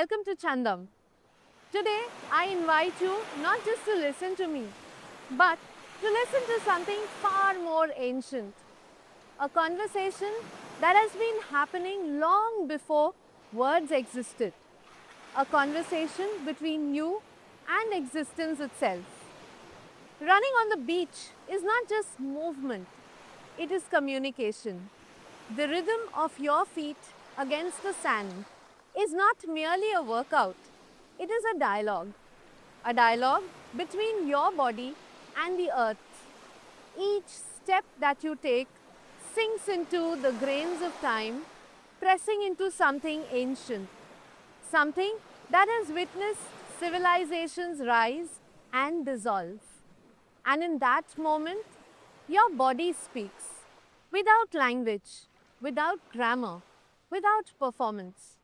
welcome to Chandam. Today, I invite you not just to listen to me, but to listen to something far more ancient. A conversation that has been happening long before words existed. A conversation between you and existence itself. Running on the beach is not just movement, it is communication. The rhythm of your feet against the sand is not merely a workout, it is a dialogue. A dialogue between your body and the earth. Each step that you take sinks into the grains of time, pressing into something ancient, something that has witnessed civilizations rise and dissolve. And in that moment, your body speaks without language, without grammar, without performance,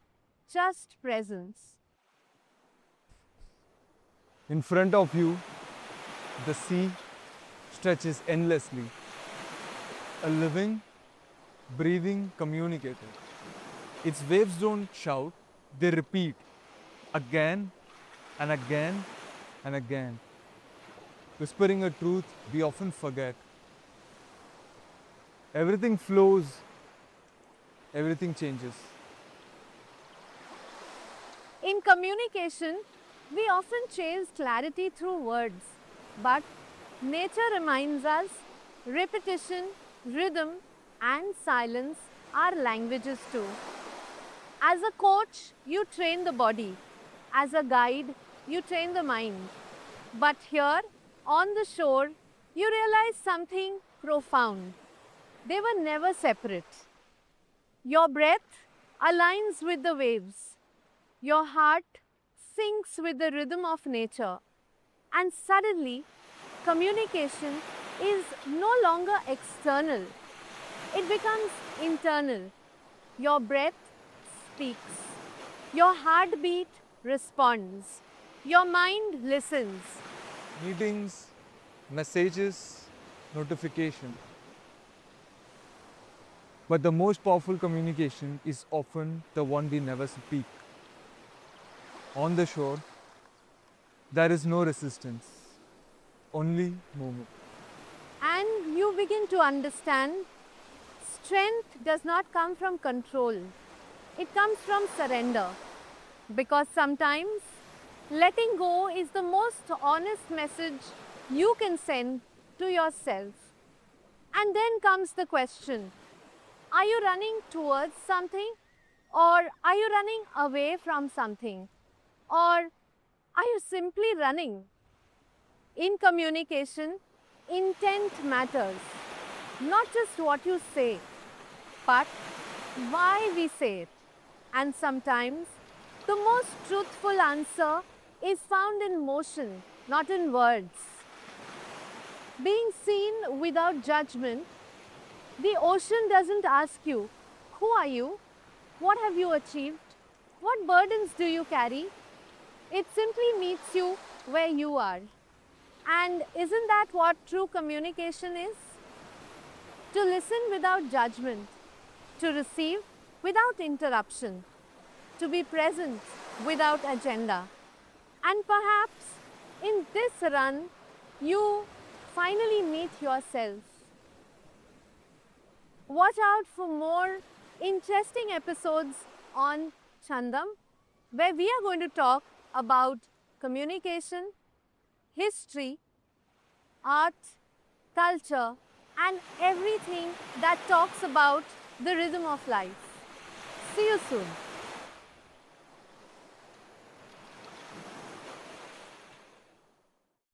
just presence. In front of you, the sea stretches endlessly. A living, breathing communicator. Its waves don't shout, they repeat again and again and again, whispering a truth we often forget. Everything flows, everything changes. In communication, we often chase clarity through words, but nature reminds us repetition, rhythm, and silence are languages too. As a coach, you train the body. As a guide, you train the mind. But here, on the shore, you realize something profound. They were never separate. Your breath aligns with the waves. Your heart syncs with the rhythm of nature. And suddenly, communication is no longer external. It becomes internal. Your breath speaks. Your heartbeat responds. Your mind listens. Meetings, messages, notification. But the most powerful communication is often the one we never speak. On the shore, there is no resistance, only movement. And you begin to understand strength does not come from control, it comes from surrender. Because sometimes letting go is the most honest message you can send to yourself. And then comes the question, are you running towards something? Or are you running away from something? Or are you simply running? In communication, intent matters. Not just what you say, but why we say it. And sometimes the most truthful answer is found in motion, not in words. Being seen without judgment, the ocean doesn't ask you, who are you? What have you achieved? What burdens do you carry? It simply meets you where you are. And isn't that what true communication is? To listen without judgment, to receive without interruption, to be present without agenda. And perhaps in this run, you finally meet yourself. Watch out for more interesting episodes on Chandam, where we are going to talk about communication, history, art, culture, and everything that talks about the rhythm of life. See you soon.